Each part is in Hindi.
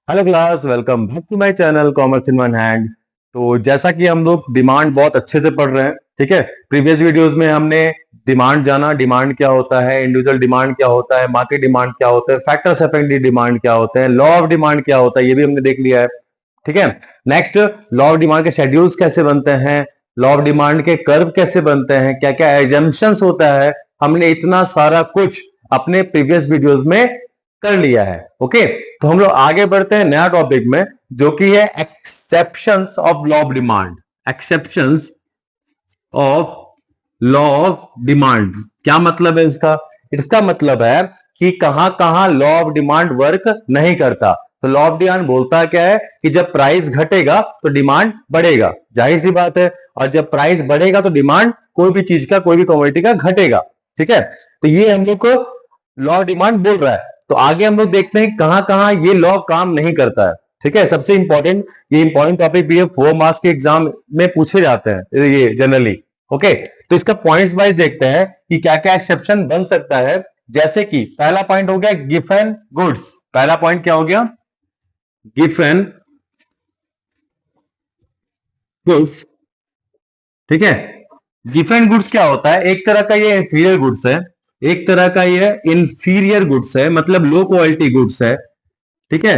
Hello class, welcome back to my channel commerce in one hand. तो जैसा कि हम लोग डिमांड बहुत अच्छे से पढ़ रहे हैं, ठीक है। प्रीवियस वीडियोस में हमने डिमांड जाना, डिमांड क्या होता है, इंडिविजुअल डिमांड क्या होता है, मार्केट डिमांड क्या होता है, फैक्टर्स अफेक्टिंग डिमांड क्या होते हैं, लॉ ऑफ डिमांड क्या होता है, ये भी हमने देख लिया है, ठीक है। नेक्स्ट, लॉ ऑफ डिमांड के शेड्यूल्स कैसे बनते हैं, लॉ ऑफ डिमांड के कर्व कैसे बनते हैं, क्या क्या एजम्पशंस होता है, हमने इतना सारा कुछ अपने प्रीवियस वीडियोस में कर लिया है। ओके, तो हम लोग आगे बढ़ते हैं नया टॉपिक में, जो कि है exceptions of law of demand. Exceptions of law of demand क्या मतलब है इसका? इसका मतलब है कि कहां कहां लॉ ऑफ डिमांड वर्क नहीं करता। तो लॉ ऑफ डिमांड बोलता क्या है कि जब प्राइस घटेगा तो डिमांड बढ़ेगा, जाहिर सी बात है। और जब प्राइस बढ़ेगा तो डिमांड कोई भी चीज का, कोई भी कमोडिटी का घटेगा, ठीक है। तो ये हम लोग को लॉ ऑफ डिमांड बोल रहा है। तो आगे हम लोग देखते हैं कहां कहां ये लॉ काम नहीं करता है, ठीक है। सबसे इंपॉर्टेंट, ये इंपॉर्टेंट टॉपिक भी है, 4 मार्क्स के एग्जाम में पूछे जाते हैं ये जनरली। ओके, तो इसका पॉइंट्स वाइज देखते हैं कि क्या क्या एक्सेप्शन बन सकता है। जैसे कि पहला पॉइंट हो गया गिवन गुड्स। पहला पॉइंट क्या हो गया? गिवन गुड्स, ठीक है। गिवन गुड्स क्या होता है? एक तरह का ये इंफीरियर गुड्स है, एक तरह का ये इंफीरियर गुड्स है, मतलब लो क्वालिटी गुड्स है, ठीक है।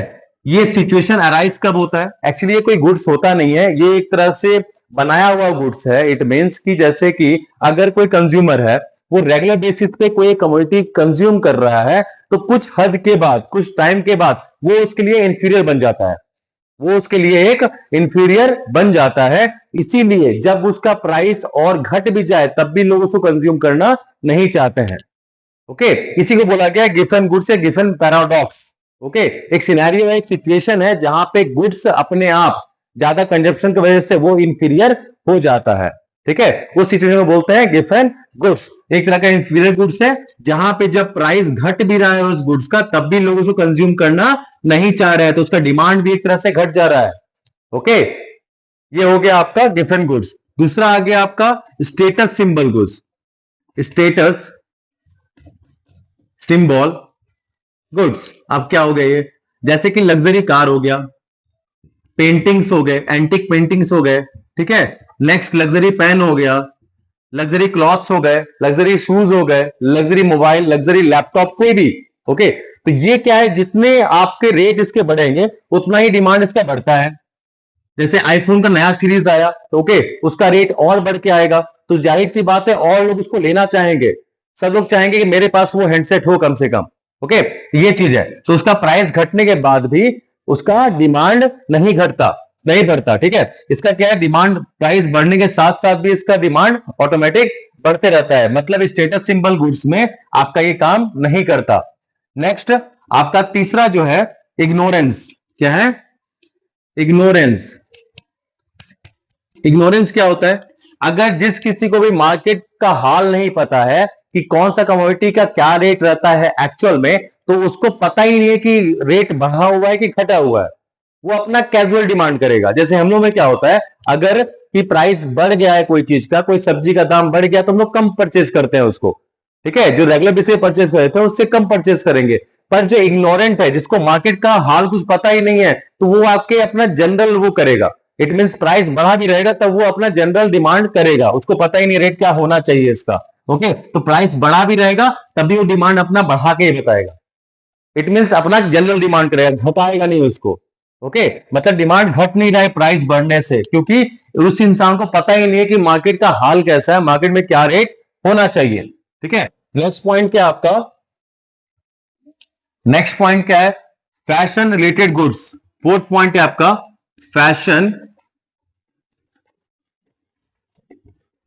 ये सिचुएशन अराइज कब होता है? एक्चुअली ये कोई गुड्स होता नहीं है, ये एक तरह से बनाया हुआ गुड्स है। इट मीन्स कि जैसे कि अगर कोई कंज्यूमर है, वो रेगुलर बेसिस पे कोई कमोडिटी कंज्यूम कर रहा है, तो कुछ हद के बाद, कुछ टाइम के बाद वो उसके लिए इंफीरियर बन जाता है, वो उसके लिए एक इंफीरियर बन जाता है। इसीलिए जब उसका प्राइस और घट भी जाए तब भी लोग उसको कंज्यूम करना नहीं चाहते हैं। ओके, इसी को बोला गया गिवन गुड्स या गिवन पैराडॉक्स। ओके, एक सिनेरियो है, एक सिचुएशन है जहां पे गुड्स अपने आप ज्यादा कंजप्शन की वजह से वो इंफीरियर हो जाता है, ठीक है। उस सिचुएशन को बोलते हैं गिवन गुड्स। एक तरह का इंफीरियर गुड्स है जहां पे जब प्राइस घट भी रहा है उस गुड्स का, तब भी लोग उसको कंज्यूम करना नहीं चाह रहे हैं, तो उसका डिमांड भी एक तरह से घट जा रहा है। ओके, ये हो गया आपका गिवन गुड्स। दूसरा आ गया आपका status symbol goods. Status symbol goods अब क्या हो गए ये? जैसे कि लग्जरी कार हो गया, पेंटिंग्स हो गए, एंटिक पेंटिंग्स हो गए, ठीक है। नेक्स्ट लग्जरी पेन हो गया, लग्जरी क्लॉथ्स हो गए, लग्जरी शूज हो गए, लग्जरी मोबाइल, लग्जरी लैपटॉप, कोई भी। ओके, तो ये क्या है, जितने आपके रेट इसके बढ़ेंगे उतना ही डिमांड इसका बढ़ता है। जैसे आईफोन का नया सीरीज आया, तो ओके, उसका रेट और बढ़ के आएगा, तो जाहिर सी बात है और लोग उसको लेना चाहेंगे। सब लोग चाहेंगे कि मेरे पास वो हैंडसेट हो कम से कम। ओके, ये चीज है। तो उसका प्राइस घटने के बाद भी उसका डिमांड नहीं घटता, नहीं बढ़ता, ठीक है। इसका क्या है, डिमांड प्राइस बढ़ने के साथ साथ भी इसका डिमांड ऑटोमेटिक बढ़ते रहता है। मतलब स्टेटस सिंबल गुड्स में आपका ये काम नहीं करता। नेक्स्ट आपका तीसरा जो है इग्नोरेंस। क्या है? इग्नोरेंस। इग्नोरेंस क्या होता है? अगर जिस किसी को भी मार्केट का हाल नहीं पता है कि कौन सा कमोडिटी का क्या रेट रहता है एक्चुअल में, तो उसको पता ही नहीं है कि रेट बढ़ा हुआ है कि घटा हुआ है, वो अपना कैजुअल डिमांड करेगा। जैसे हम लोग में क्या होता है, अगर कि प्राइस बढ़ गया है कोई चीज का, कोई सब्जी का दाम बढ़ गया, तो हम लोग कम परचेज करते हैं उसको, ठीक है। जो रेगुलर बेसिस पे परचेज करते हैं उससे कम परचेज करेंगे। पर जो इग्नोरेंट है, जिसको मार्केट का हाल कुछ पता ही नहीं है, तो वो आपके अपना जनरल वो करेगा। इट मीन प्राइस बढ़ा भी रहेगा तब वो अपना जनरल डिमांड करेगा, उसको पता ही नहीं रेट क्या होना चाहिए इसका। ओके, तो प्राइस बढ़ा भी रहेगा तभी वो डिमांड अपना बढ़ा के ही बताएगा। इट मीन अपना जनरल डिमांड करेगा, घटाएगा नहीं उसको। ओके, मतलब डिमांड घट नहीं रहा है प्राइस बढ़ने से, क्योंकि उस इंसान को पता ही नहीं है कि मार्केट का हाल कैसा है, मार्केट में क्या रेट होना चाहिए, ठीक है। नेक्स्ट पॉइंट क्या आपका? नेक्स्ट पॉइंट क्या है? Fashion related goods. Fourth point है आपका फैशन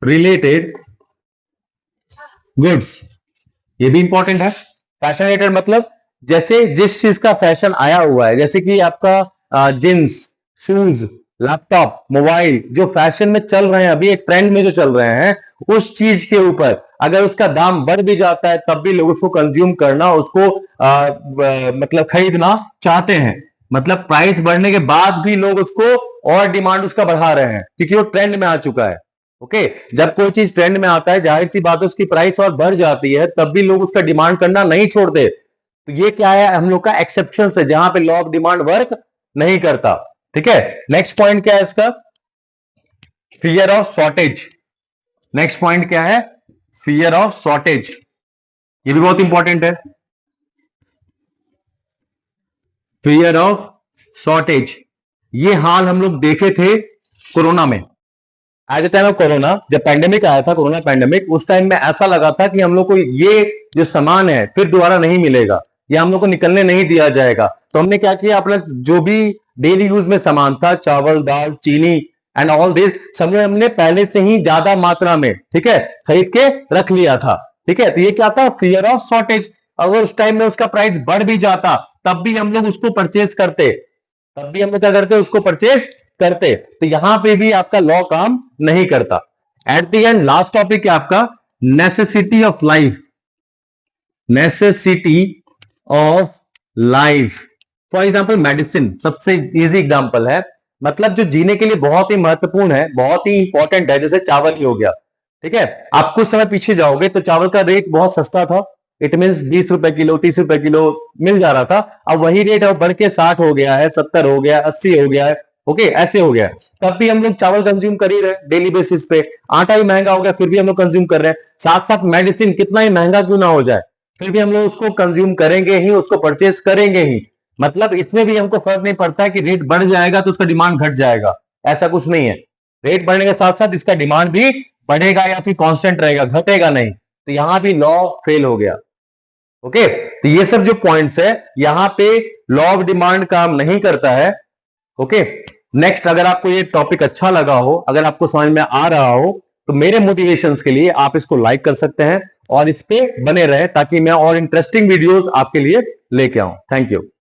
रिलेटेड गुड्स। ये भी इंपॉर्टेंट है। फैशन रिलेटेड मतलब जैसे जिस चीज का फैशन आया हुआ है, जैसे कि आपका जींस, शूज, लैपटॉप, मोबाइल, जो फैशन में चल रहे हैं, अभी एक ट्रेंड में जो चल रहे हैं, उस चीज के ऊपर अगर उसका दाम बढ़ भी जाता है तब भी लोग उसको कंज्यूम करना, उसको मतलब खरीदना चाहते हैं। मतलब प्राइस बढ़ने के बाद भी लोग उसको और डिमांड उसका बढ़ा रहे हैं, क्योंकि वो ट्रेंड में आ चुका है। ओके, जब कोई चीज ट्रेंड में आता है, जाहिर सी बात है उसकी प्राइस और बढ़ जाती है, तब भी लोग उसका डिमांड करना नहीं छोड़ते। तो ये क्या है, हम लोग का एक्सेप्शन है, जहां पे लॉ ऑफ डिमांड वर्क नहीं करता। ठीक है, नेक्स्ट पॉइंट क्या है इसका? Fear of shortage. Next point क्या है? Fear of shortage. ये भी बहुत इंपॉर्टेंट है, फियर ऑफ शॉर्टेज। ये हाल हम लोग देखे थे कोरोना में। At the time of corona, जब पैंडेमिक आया था, कोरोना पैंडेमिक, उस टाइम में ऐसा लगा था कि हम लोग को ये जो सामान है फिर दोबारा नहीं मिलेगा, या हम लोग को निकलने नहीं दिया जाएगा। तो हमने क्या किया, अपना जो भी डेली यूज में सामान था, चावल, दाल, चीनी एंड ऑल दिस, समझो हमने पहले से ही ज्यादा मात्रा में, ठीक है, खरीद के रख लिया था। ठीक है, तो ये क्या था? Fear of shortage. अगर उस टाइम में उसका प्राइस बढ़ भी जाता तब भी हम लोग उसको परचेज करते, तब भी हम लोग क्या करते? उसको परचेज करते। तो यहां पे भी आपका लॉ काम नहीं करता। At the end last topic है आपका necessity of life. Necessity of life, for example medicine सबसे इजी एग्जाम्पल है। मतलब जो जीने के लिए बहुत ही महत्वपूर्ण है, बहुत ही इंपॉर्टेंट है, जैसे चावल ही हो गया। ठीक है, आप कुछ समय पीछे जाओगे तो चावल का रेट बहुत सस्ता था। इट मीन 20 रुपए किलो, 30 रुपए किलो मिल जा रहा था। अब वही रेट अब बढ़ के 60 हो गया है, 70 हो गया, 80 हो गया है। ओके, ऐसे हो गया है। तब भी हम लोग चावल कंज्यूम कर ही रहे डेली बेसिस पे। आटा भी महंगा हो गया, फिर भी हम लोग कंज्यूम कर रहे हैं। साथ साथ मेडिसिन कितना ही महंगा क्यों ना हो जाए, फिर भी हम लोग उसको कंज्यूम करेंगे ही, उसको परचेज करेंगे ही। मतलब इसमें भी हमको फर्क नहीं पड़ता है कि रेट बढ़ जाएगा तो उसका डिमांड घट जाएगा, ऐसा कुछ नहीं है। रेट बढ़ने के साथ साथ इसका डिमांड भी बढ़ेगा या फिर कांस्टेंट रहेगा, घटेगा नहीं। तो यहां भी लॉ फेल हो गया। ओके, तो ये सब जो पॉइंट्स है, यहां पे लॉ ऑफ डिमांड काम नहीं करता है। ओके, नेक्स्ट, अगर आपको ये टॉपिक अच्छा लगा हो, अगर आपको समझ में आ रहा हो, तो मेरे मोटिवेशंस के लिए आप इसको लाइक कर सकते हैं और इस पे बने रहे, ताकि मैं और इंटरेस्टिंग वीडियोस आपके लिए लेके आऊं। Thank you.